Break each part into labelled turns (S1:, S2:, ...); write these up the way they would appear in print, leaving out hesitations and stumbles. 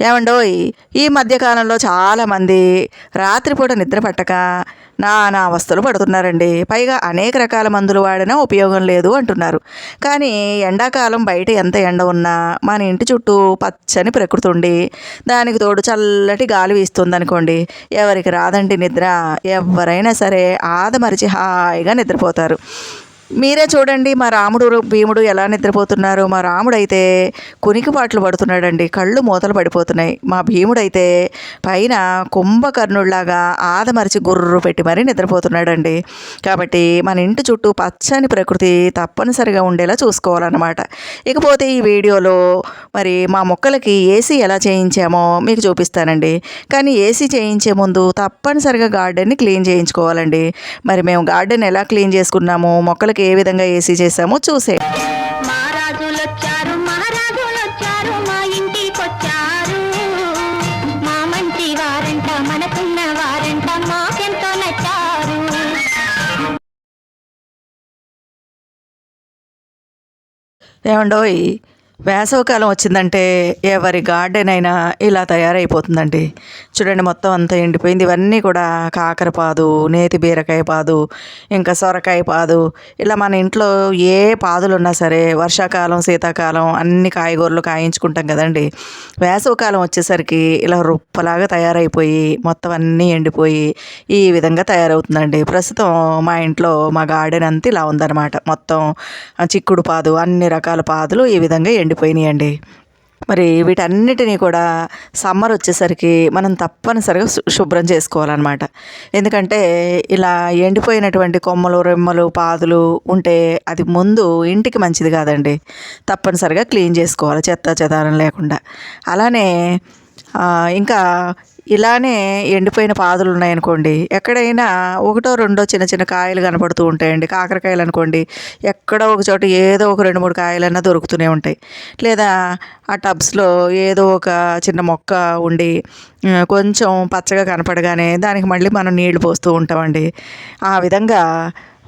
S1: ఏమండోయ్, ఈ మధ్యకాలంలో చాలామంది రాత్రిపూట నిద్ర పట్టక నానా అవస్థలు పడుతున్నారండి. పైగా అనేక రకాల మందులు వాడినా ఉపయోగం లేదు అంటున్నారు. కానీ ఎండాకాలం బయట ఎంత ఎండ ఉన్నా మన ఇంటి చుట్టూ పచ్చని ప్రకృతి ఉండి దానికి తోడు చల్లటి గాలి వీస్తుందనుకోండి, ఎవరికి రాదండి నిద్ర. ఎవరైనా సరే ఆదమరిచి హాయిగా నిద్రపోతారు. మీరే చూడండి, మా రాముడు భీముడు ఎలా నిద్రపోతున్నారు. మా రాముడైతే కునికిపాట్లు పడుతున్నాడండి, కళ్ళు మూతలు పడిపోతున్నాయి. మా భీముడైతే పైన కుంభకర్ణుళ్లాగా ఆదమరిచి గుర్రు పెట్టి మరీ నిద్రపోతున్నాడండి. కాబట్టి మన ఇంటి చుట్టూ పచ్చని ప్రకృతి తప్పనిసరిగా ఉండేలా చూసుకోవాలన్నమాట. ఇకపోతే ఈ వీడియోలో మరి మా మొక్కలకి ఏసీ ఎలా చేయించామో మీకు చూపిస్తానండి. కానీ ఏసీ చేయించే ముందు తప్పనిసరిగా గార్డెన్ని క్లీన్ చేయించుకోవాలండి. మరి మేము గార్డెన్ ఎలా క్లీన్ చేసుకున్నాము, మొక్కలకి ఏ విధంగా ఏసీ చేసామో చూసే.
S2: మా ఇంటికొచ్చారు, మా మంచి వారంట, మనకున్న వారంట, మాకెంతో నచ్చారు.
S1: ఏమండోయ్, వేసవికాలం వచ్చిందంటే ఎవరి గార్డెన్ అయినా ఇలా తయారైపోతుందండి. చూడండి, మొత్తం అంతా ఎండిపోయింది. ఇవన్నీ కూడా కాకరపాదు, నేతి బీరకాయ పాదు, ఇంకా సొరకాయ పాదు, ఇలా మన ఇంట్లో ఏ పాదులు ఉన్నా సరే వర్షాకాలం శీతాకాలం అన్ని కాయగూరలు కాయించుకుంటాం కదండి. వేసవికాలం వచ్చేసరికి ఇలా రుప్పలాగా తయారైపోయి మొత్తం అన్నీ ఎండిపోయి ఈ విధంగా తయారవుతుందండి. ప్రస్తుతం మా ఇంట్లో మా గార్డెన్ అంతా ఇలా ఉందన్నమాట. మొత్తం చిక్కుడు పాదు, అన్ని రకాల పాదులు ఈ విధంగా ఎండిపోయినాయండి. మరి వీటన్నిటినీ కూడా సమ్మర్ వచ్చేసరికి మనం తప్పనిసరిగా శుభ్రం చేసుకోవాలన్నమాట. ఎందుకంటే ఇలా ఎండిపోయినటువంటి కొమ్మలు, రెమ్మలు, పాదులు ఉంటే అది ముందు ఇంటికి మంచిది కాదండి. తప్పనిసరిగా క్లీన్ చేసుకోవాలి, చెత్త చెదారం లేకుండా. అలానే ఇంకా ఇలానే ఎండిపోయిన పాదులు ఉన్నాయనుకోండి, ఎక్కడైనా ఒకటో రెండో చిన్న చిన్న కాయలు కనపడుతూ ఉంటాయండి. కాకరకాయలు అనుకోండి, ఎక్కడో ఒక చోట ఏదో ఒక 2-3 కాయలన్నా దొరుకుతూనే ఉంటాయి. లేదా ఆ టబ్స్లో ఏదో ఒక చిన్న మొక్క ఉండి కొంచెం పచ్చగా కనపడగానే దానికి మళ్ళీ మనం నీళ్లు పోస్తూ ఉంటామండి. ఆ విధంగా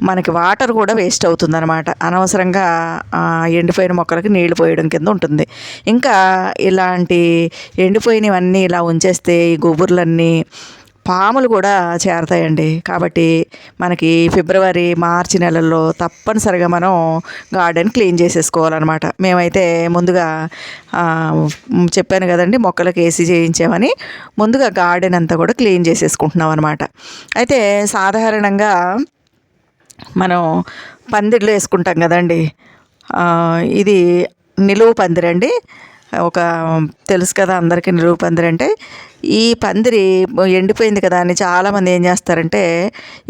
S1: మనకి వాటర్ కూడా వేస్ట్ అవుతుందన్నమాట. అనవసరంగా ఎండిపోయిన మొక్కలకి నీళ్లు పోయడం కింద ఉంటుంది. ఇంకా ఇలాంటి ఎండిపోయినవన్నీ ఇలా ఉంచేస్తే ఈ గుబుర్లన్నీ పాములు కూడా చేరతాయండి. కాబట్టి మనకి ఫిబ్రవరి, మార్చి నెలల్లో తప్పనిసరిగా మనం గార్డెన్ క్లీన్ చేసేసుకోవాలన్నమాట. మేమైతే ముందుగా చెప్పాను కదండి, మొక్కలకు ఏసీ చేయించామని ముందుగా గార్డెన్ అంతా కూడా క్లీన్ చేసేసుకుంటున్నాం అనమాట. అయితే సాధారణంగా మనం పందిర్లు వేసుకుంటాం కదండి. ఇది నిలువు పందిరండి. ఒక తెలుసు కదా అందరికీ నిలువు పందిరి అంటే. ఈ పందిరి ఎండిపోయింది కదా అని చాలామంది ఏం చేస్తారంటే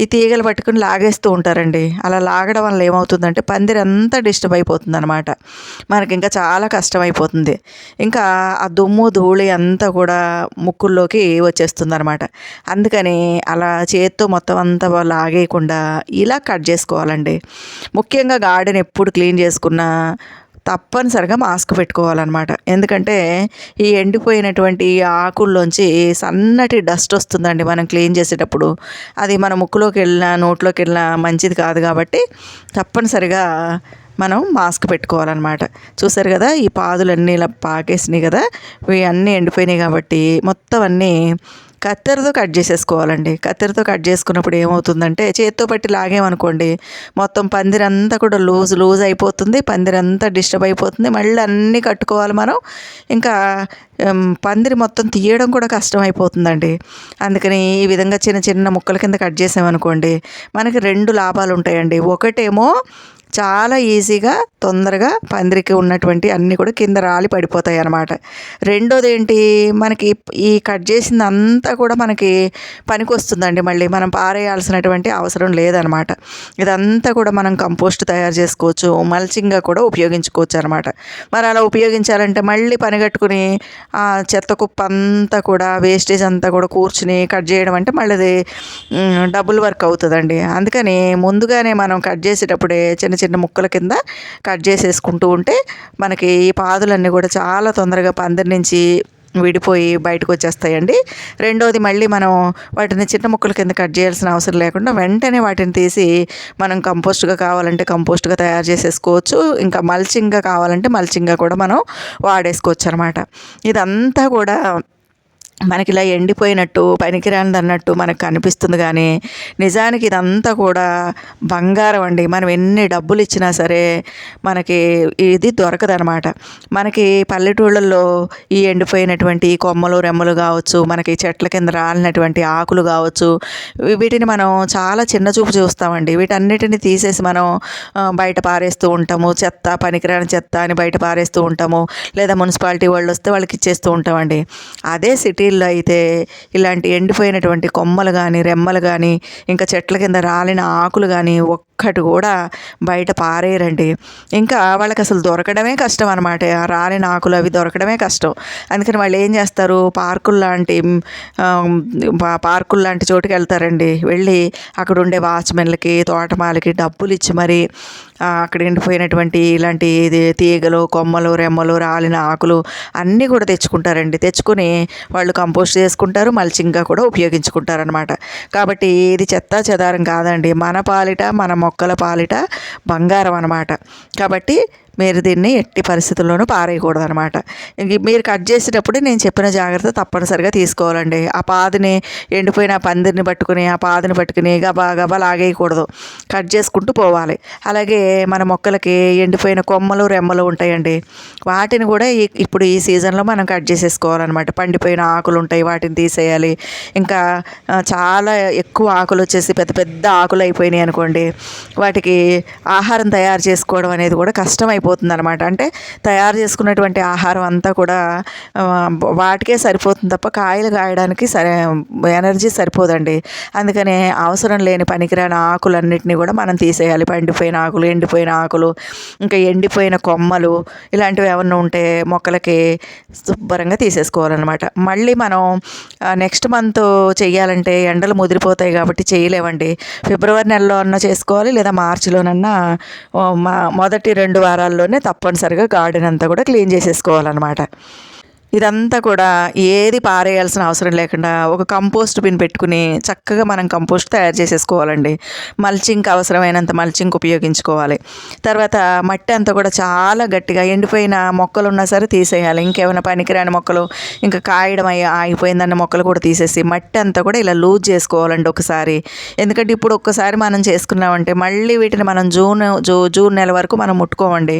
S1: ఈ తీగలు పట్టుకుని లాగేస్తూ ఉంటారండి. అలా లాగడం వల్ల ఏమవుతుందంటే పందిరి అంతా డిస్టర్బ్ అయిపోతుంది అనమాట. మనకి ఇంకా చాలా కష్టమైపోతుంది. ఇంకా ఆ దుమ్ము ధూళి అంతా కూడా ముక్కుల్లోకి వచ్చేస్తుంది అనమాట. అందుకని అలా చేత్తో మొత్తం అంతా లాగేయకుండా ఇలా కట్ చేసుకోవాలండి. ముఖ్యంగా గార్డెన్ ఎప్పుడు క్లీన్ చేసుకున్నా తప్పనిసరిగా మాస్క్ పెట్టుకోవాలన్నమాట. ఎందుకంటే ఈ ఎండిపోయినటువంటి ఆకుల్లోంచి సన్నటి డస్ట్ వస్తుందండి మనం క్లీన్ చేసేటప్పుడు. అది మన ముక్కులోకి వెళ్ళినా నోట్లోకి వెళ్ళినా మంచిది కాదు. కాబట్టి తప్పనిసరిగా మనం మాస్క్ పెట్టుకోవాలన్నమాట. చూసారు కదా, ఈ పాదులన్నీ ఇలా పాకేసినాయి కదా, ఇవి అన్నీ ఎండిపోయినాయి. కాబట్టి మొత్తం అన్నీ కత్తెరతో కట్ చేసేసుకోవాలండి. కత్తెరతో కట్ చేసుకున్నప్పుడు ఏమవుతుందంటే చేత్తో పట్టి లాగేమనుకోండి మొత్తం పందిరంతా కూడా లూజ్ అయిపోతుంది. పందిరంతా డిస్టర్బ్ అయిపోతుంది. మళ్ళీ అన్నీ కట్టుకోవాలి మనం. ఇంకా పందిరి మొత్తం తీయడం కూడా కష్టం అయిపోతుందండి. అందుకని ఈ విధంగా చిన్న చిన్న ముక్కల కింద కట్ చేసామనుకోండి మనకి 2 లాభాలు ఉంటాయండి. ఒకటేమో చాలా ఈజీగా తొందరగా పందిరికి ఉన్నటువంటి అన్నీ కూడా కింద రాలి పడిపోతాయి అన్నమాట. రెండోది ఏంటి, మనకి ఈ కట్ చేసింది అంతా కూడా మనకి పనికి వస్తుందండి. మళ్ళీ మనం పారేయాల్సినటువంటి అవసరం లేదనమాట. ఇదంతా కూడా మనం కంపోస్ట్ తయారు చేసుకోవచ్చు, మల్చింగ్గా కూడా ఉపయోగించుకోవచ్చు అనమాట. మరి అలా ఉపయోగించాలంటే మళ్ళీ పని కట్టుకుని ఆ చెత్త కుప్ప అంతా కూడా వేస్టేజ్ అంతా కూడా కూర్చుని కట్ చేయడం అంటే మళ్ళీ అది డబుల్ వర్క్ అవుతుందండి. అందుకని ముందుగానే మనం కట్ చేసేటప్పుడే చిన్న చిన్న ముక్కల కింద కట్ చేసేసుకుంటూ ఉంటే మనకి ఈ పాదులన్నీ కూడా చాలా తొందరగా పందిరి నుంచి విడిపోయి బయటకు వచ్చేస్తాయండి. రెండోది మళ్ళీ మనం వాటిని చిన్న ముక్కల కింద కట్ చేయాల్సిన అవసరం లేకుండా వెంటనే వాటిని తీసి మనం కంపోస్ట్గా కావాలంటే కంపోస్ట్గా తయారు చేసేసుకోవచ్చు. ఇంకా మల్చింగ్గా కావాలంటే మల్చింగ్గా కూడా మనం వాడేసుకోవచ్చు అనమాట. ఇదంతా కూడా మనకి ఇలా ఎండిపోయినట్టు పనికిరానిది అన్నట్టు మనకు కనిపిస్తుంది, కానీ నిజానికి ఇదంతా కూడా బంగారం అండి. మనం ఎన్ని డబ్బులు ఇచ్చినా సరే మనకి ఇది దొరకదనమాట. మనకి పల్లెటూళ్ళల్లో ఈ ఎండిపోయినటువంటి కొమ్మలు రెమ్మలు కావచ్చు, మనకి చెట్ల కింద రాలినటువంటి ఆకులు కావచ్చు, వీటిని మనం చాలా చిన్న చూపు చూస్తామండి. వీటన్నిటిని తీసేసి మనం బయట పారేస్తూ ఉంటాము. చెత్త, పనికిరాని చెత్త అని బయట పారేస్తూ ఉంటాము, లేదా మున్సిపాలిటీ వాళ్ళు వస్తే వాళ్ళకి ఇచ్చేస్తూ ఉంటామండి. అదే సిటీల్లో అయితే ఇలాంటి ఎండిపోయినటువంటి కొమ్మలు కానీ రెమ్మలు కానీ ఇంకా చెట్ల కింద రాలిన ఆకులు కానీ ఒక్కటి కూడా బయట పారేయరండి. ఇంకా వాళ్ళకి అసలు దొరకడమే కష్టం అనమాట. ఆ రాలిన ఆకులు అవి దొరకడమే కష్టం. అందుకని వాళ్ళు ఏం చేస్తారు, పార్కులు లాంటి చోటుకి వెళ్తారండి. వెళ్ళి అక్కడ ఉండే వాచ్మెన్లకి, తోటమాలకి డబ్బులు ఇచ్చి మరి అక్కడ ఎండిపోయినటువంటి ఇలాంటి తీగలు, కొమ్మలు, రెమ్మలు, రాలిన ఆకులు అన్నీ కూడా తెచ్చుకుంటారండి. తెచ్చుకొని వాళ్ళు కంపోస్ట్ చేసుకుంటారు, మల్చింగ్గా కూడా ఉపయోగించుకుంటారనమాట. కాబట్టి ఇది చెత్తా చెదారం కాదండి, మన పాలిట, మన మొక్కల పాలిట బంగారం అనమాట. కాబట్టి మీరు దీన్ని ఎట్టి పరిస్థితుల్లోనూ పారేయకూడదు అనమాట. మీరు కట్ చేసేటప్పుడు నేను చెప్పిన జాగ్రత్త తప్పనిసరిగా తీసుకోవాలండి. ఆ పాదిని, ఎండిపోయిన పందిరిని పట్టుకుని ఆ పాదిని పట్టుకుని గబా గబా లాగేయకూడదు, కట్ చేసుకుంటూ పోవాలి. అలాగే మన మొక్కలకి ఎండిపోయిన కొమ్మలు రెమ్మలు ఉంటాయండి, వాటిని కూడా ఇప్పుడు ఈ సీజన్లో మనం కట్ చేసేసుకోవాలన్నమాట. పండిపోయిన ఆకులు ఉంటాయి, వాటిని తీసేయాలి. ఇంకా చాలా ఎక్కువ ఆకులు వచ్చేసి పెద్ద పెద్ద ఆకులు అయిపోయినాయి అనుకోండి, వాటికి ఆహారం తయారు చేసుకోవడం అనేది కూడా కష్టమైపోతుంది అనమాట. అంటే తయారు చేసుకున్నటువంటి ఆహారం అంతా కూడా వాటికే సరిపోతుంది తప్ప కాయలు కాయడానికి ఎనర్జీ సరిపోదండి. అందుకనే అవసరం లేని పనికిరాని ఆకులన్నిటినీ కూడా మనం తీసేయాలి. పండిపోయిన ఆకులు, ఎండిపోయిన ఆకులు, ఇంకా ఎండిపోయిన కొమ్మలు ఇలాంటివి ఏమన్నా ఉంటే మొక్కలకి శుభ్రంగా తీసేసుకోవాలన్నమాట. మళ్ళీ మనం నెక్స్ట్ మంత్ చెయ్యాలంటే ఎండలు ముదిరిపోతాయి కాబట్టి చేయలేమండి. ఫిబ్రవరి నెలలో అన్నా చేసుకోవాలి, లేదా మార్చిలోనన్నా మొదటి 2 వారాల్లోనే తప్పనిసరిగా గార్డెన్ అంతా కూడా క్లీన్ చేసేసుకోవాలన్నమాట. ఇదంతా కూడా ఏది పారేయాల్సిన అవసరం లేకుండా ఒక కంపోస్ట్ బిన్ పెట్టుకుని చక్కగా మనం కంపోస్ట్ తయారు చేసేసుకోవాలండి. మల్చింగ్ అవసరమైనంత మల్చింగ్ ఉపయోగించుకోవాలి. తర్వాత మట్టి అంతా కూడా చాలా గట్టిగా, ఎండిపోయిన మొక్కలు ఉన్నా సరే తీసేయాలి. ఇంకేమైనా పనికిరాని మొక్కలు, ఇంకా కాయడం ఆగిపోయిందన్న మొక్కలు కూడా తీసేసి మట్టి అంతా కూడా ఇలా లూజ్ చేసుకోవాలండి ఒకసారి. ఎందుకంటే ఇప్పుడు ఒక్కసారి మనం చేసుకున్నామంటే మళ్ళీ వీటిని మనం జూన్ నెల వరకు మనం ముట్టుకోమండి.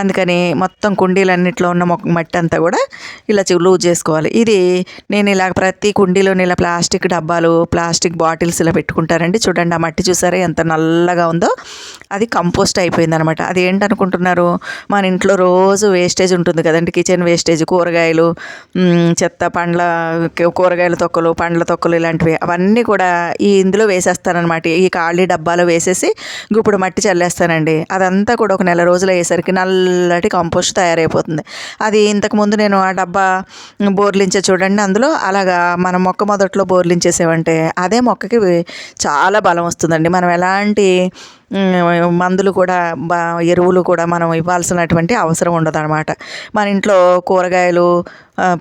S1: అందుకని మొత్తం కుండీలన్నింటిలో ఉన్న మట్టి అంతా కూడా ఇలా లూజ్ చేసుకోవాలి. ఇది నేను ఇలా ప్రతి కుండీలోని ఇలా ప్లాస్టిక్ డబ్బాలు, ప్లాస్టిక్ బాటిల్స్ ఇలా పెట్టుకుంటారండి. చూడండి, ఆ మట్టి చూసారా ఎంత నల్లగా ఉందో, అది కంపోస్ట్ అయిపోయింది అనమాట. అది ఏంటనుకుంటున్నారు, మన ఇంట్లో రోజు వేస్టేజ్ ఉంటుంది కదండి, కిచెన్ వేస్టేజ్, కూరగాయలు, చెత్త, కూరగాయల తొక్కలు, పండ్ల తొక్కలు ఇలాంటివి అవన్నీ కూడా ఇందులో వేసేస్తానమాట. ఈ ఖాళీ డబ్బాలో వేసేసి ఇప్పుడు మట్టి చల్లేస్తానండి. అదంతా కూడా ఒక నెల రోజులు అయ్యేసరికి నల్లటి కంపోస్ట్ తయారైపోతుంది. అది ఇంతకుముందు నేను ఆ డబ్బా బోర్లించే చూడండి, అందులో అలాగా మనం మొక్క మొదట్లో బోర్లించేసేవంటే అదే మొక్కకి చాలా బలం వస్తుందండి. మనం ఎలాంటి మందులు కూడా ఎరువులు కూడా మనం ఇవ్వాల్సినటువంటి అవసరం ఉండదన్నమాట. మన ఇంట్లో కూరగాయలు,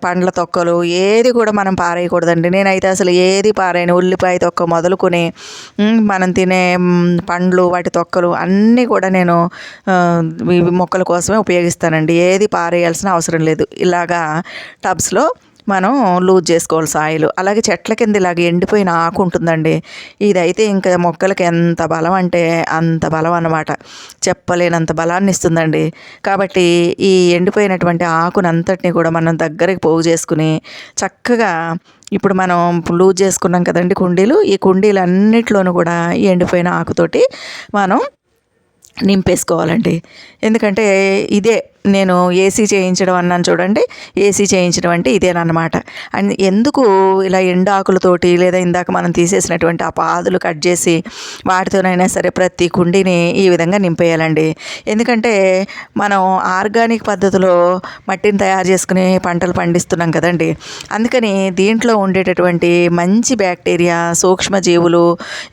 S1: పండ్ల తొక్కలు ఏది కూడా మనం పారేయకూడదండి. నేనైతే అసలు ఏది పారేయను. ఉల్లిపాయ తొక్క మొదలుకొని మనం తినే పండ్లు, వాటి తొక్కలు అన్నీ కూడా నేను మొక్కల కోసమే ఉపయోగిస్తానండి. ఏది పారేయాల్సిన అవసరం లేదు. ఇలాగా టబ్స్లో మనం లూజ్ చేసుకోవాలి సాయిల్. అలాగే చెట్ల కింద ఇలాగ ఎండిపోయిన ఆకు ఉంటుందండి, ఇదైతే ఇంకా మొక్కలకి ఎంత బలం అంటే అంత బలం అన్నమాట. చెప్పలేనంత బలాన్ని ఇస్తుందండి. కాబట్టి ఈ ఎండిపోయినటువంటి ఆకునంతటిని కూడా మనం దగ్గరికి పోగు చేసుకుని చక్కగా ఇప్పుడు మనం లూజ్ చేసుకున్నాం కదండి కుండీలు, ఈ కుండీలన్నిట్లోనూ కూడా ఈ ఎండిపోయిన ఆకుతోటి మనం నింపేసుకోవాలండి. ఎందుకంటే ఇదే నేను ఏసీ చేయించడం అన్నాను చూడండి, ఏసీ చేయించడం అంటే ఇదేనమాట. అండ్ ఎందుకు ఇలా ఎండాకులతోటి, లేదా ఇందాక మనం తీసేసినటువంటి ఆ పాదులు కట్ చేసి వాటితోనైనా సరే ప్రతి కుండీని ఈ విధంగా నింపేయాలండి. ఎందుకంటే మనం ఆర్గానిక్ పద్ధతిలో మట్టిని తయారు చేసుకుని పంటలు పండిస్తున్నాం కదండి. అందుకని దీంట్లో ఉండేటటువంటి మంచి బ్యాక్టీరియా, సూక్ష్మజీవులు,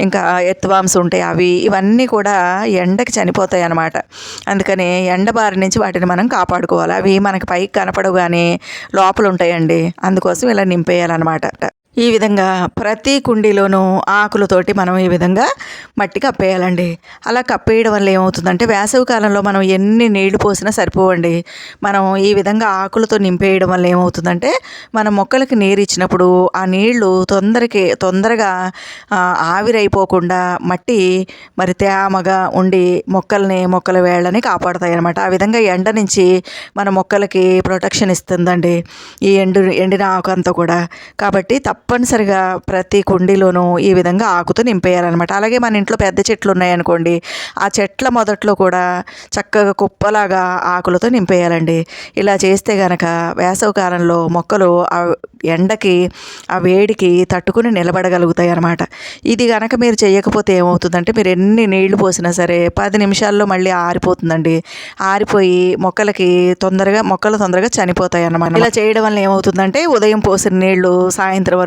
S1: ఇంకా ఎర్త్వామ్స్ ఉంటాయి, ఇవన్నీ కూడా ఎండకి చనిపోతాయి అన్నమాట. అందుకని ఎండ బారి నుంచి వాటిని మనం మనం కాపాడుకోవాలి. అవి మనకి పైకి కనపడవు కానీ లోపల ఉంటాయండి. అందుకోసం ఇలా నింపేయాలన్నమాట. ఈ విధంగా ప్రతి కుండీలోనూ ఆకులతోటి మనం ఈ విధంగా మట్టి కప్పేయాలండి. అలా కప్పేయడం వల్ల ఏమవుతుందంటే వేసవి కాలంలో మనం ఎన్ని నీళ్లు పోసినా సరిపోవండి. మనం ఈ విధంగా ఆకులతో నింపేయడం వల్ల ఏమవుతుందంటే మన మొక్కలకి నీరు ఇచ్చినప్పుడు ఆ నీళ్లు తొందరగా ఆవిరైపోకుండా మట్టి మరి తేమగా ఉండి మొక్కల వేళ్ళని కాపాడుతాయి అన్నమాట. ఆ విధంగా ఎండ నుంచి మన మొక్కలకి ప్రొటెక్షన్ ఇస్తుందండి ఈ ఎండిన ఆకు అంతా కూడా. కాబట్టి తప్పనిసరిగా ప్రతి కుండీలోనూ ఈ విధంగా ఆకుతో నింపేయాలన్నమాట. అలాగే మన ఇంట్లో పెద్ద చెట్లు ఉన్నాయనుకోండి, ఆ చెట్ల మొదట్లో కూడా చక్కగా కుప్పలాగా ఆకులతో నింపేయాలండి. ఇలా చేస్తే గనక వేసవి కాలంలో మొక్కలు ఆ ఎండకి ఆ వేడికి తట్టుకుని నిలబడగలుగుతాయి అన్నమాట. ఇది కనుక మీరు చేయకపోతే ఏమవుతుందంటే మీరు ఎన్ని నీళ్లు పోసినా సరే 10 నిమిషాల్లో మళ్ళీ ఆరిపోతుందండి. ఆరిపోయి మొక్కలు తొందరగా చనిపోతాయి అన్నమాట. ఇలా చేయడం వల్ల ఏమవుతుందంటే ఉదయం పోసిన నీళ్లు సాయంత్రం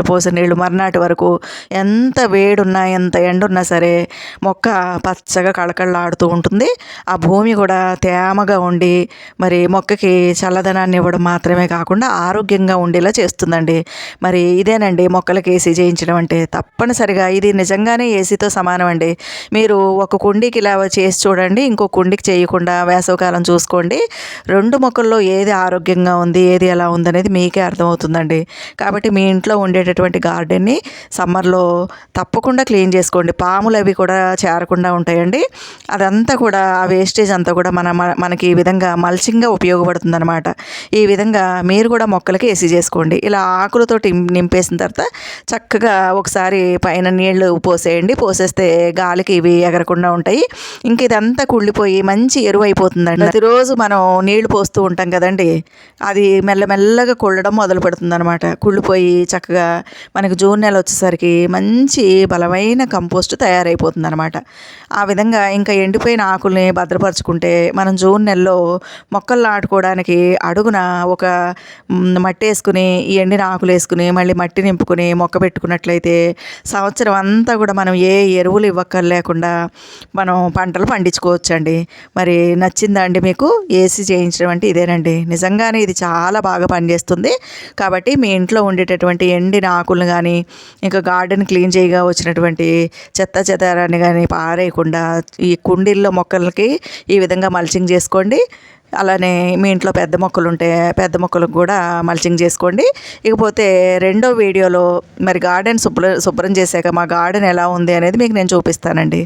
S1: పోసిన నీళ్లు మర్నాటి వరకు ఎంత వేడున్నా ఎంత ఎండున్నా సరే మొక్క పచ్చగా కళకళలాడుతూ ఉంటుంది. ఆ భూమి కూడా తేమగా ఉండి మరి మొక్కకి చల్లదనాన్ని ఇవ్వడం మాత్రమే కాకుండా ఆరోగ్యంగా ఉండేలా చేస్తుందండి. మరి ఇదేనండి మొక్కలకి ఏసీ చేయించడం అంటే. తప్పనిసరిగా ఇది నిజంగానే ఏసీతో సమానం అండి. మీరు ఒక కుండీకి ఇలా చేసి చూడండి, ఇంకో కుండీకి చేయకుండా వేసవికాలం చూసుకోండి. 2 మొక్కల్లో ఏది ఆరోగ్యంగా ఉంది, ఏది ఎలా ఉందనేది మీకే అర్థమవుతుందండి. కాబట్టి మీ ఇంట్లో ఉండేటటువంటి గార్డెన్ని సమ్మర్లో తప్పకుండా క్లీన్ చేసుకోండి. పాములు అవి కూడా చేరకుండా ఉంటాయండి. అదంతా కూడా ఆ వేస్టేజ్ అంతా కూడా మనకి ఈ విధంగా మల్చింగ్గా ఉపయోగపడుతుంది అనమాట. ఈ విధంగా మీరు కూడా మొక్కలకి ఏసీ చేసుకోండి. ఇలా ఆకులతో నింపేసిన తర్వాత చక్కగా ఒకసారి పైన నీళ్లు పోసేస్తే గాలికి ఇవి ఎగరకుండా ఉంటాయి. ఇంక ఇదంతా కుళ్ళిపోయి మంచి ఎరువు అయిపోతుందండి. ప్రతిరోజు మనం నీళ్లు పోస్తూ ఉంటాం కదండి, అది మెల్లమెల్లగా కుళ్ళడం మొదలు పెడుతుంది అనమాట. కుళ్ళిపోయి చక్కగా మనకి జూన్ నెల వచ్చేసరికి మంచి బలమైన కంపోస్ట్ తయారైపోతుంది అనమాట. ఆ విధంగా ఇంకా ఎండిపోయిన ఆకుల్ని భద్రపరచుకుంటే మనం జూన్ నెలలో మొక్కలు నాటుకోవడానికి అడుగున ఒక మట్టి వేసుకుని ఈ ఎండిన ఆకులు వేసుకుని మళ్ళీ మట్టి నింపుకుని మొక్క పెట్టుకున్నట్లయితే సంవత్సరం అంతా కూడా మనం ఏ ఎరువులు ఇవ్వక్కర్లేకుండా మనం పంటలు పండించుకోవచ్చండి. మరి నచ్చిందా అండి మీకు? ఏసీ చేయించడం అంటే ఇదేనండి. నిజంగానే ఇది చాలా బాగా పనిచేస్తుంది. కాబట్టి మీ ఇంట్లో ఉండేటటువంటి ఎండిన ఆకులను కానీ ఇంకా గార్డెన్ క్లీన్ చేయగా వచ్చినటువంటి చెదారాన్ని కానీ పారేయకుండా ఈ కుండీల్లో మొక్కలకి ఈ విధంగా మల్చింగ్ చేసుకోండి. అలానే మీ ఇంట్లో పెద్ద మొక్కలు ఉంటే పెద్ద మొక్కలకు కూడా మల్చింగ్ చేసుకోండి. ఇకపోతే రెండో వీడియోలో మరి గార్డెన్ శుభ్రం చేశాక మా గార్డెన్ ఎలా ఉంది అనేది మీకు నేను చూపిస్తానండి.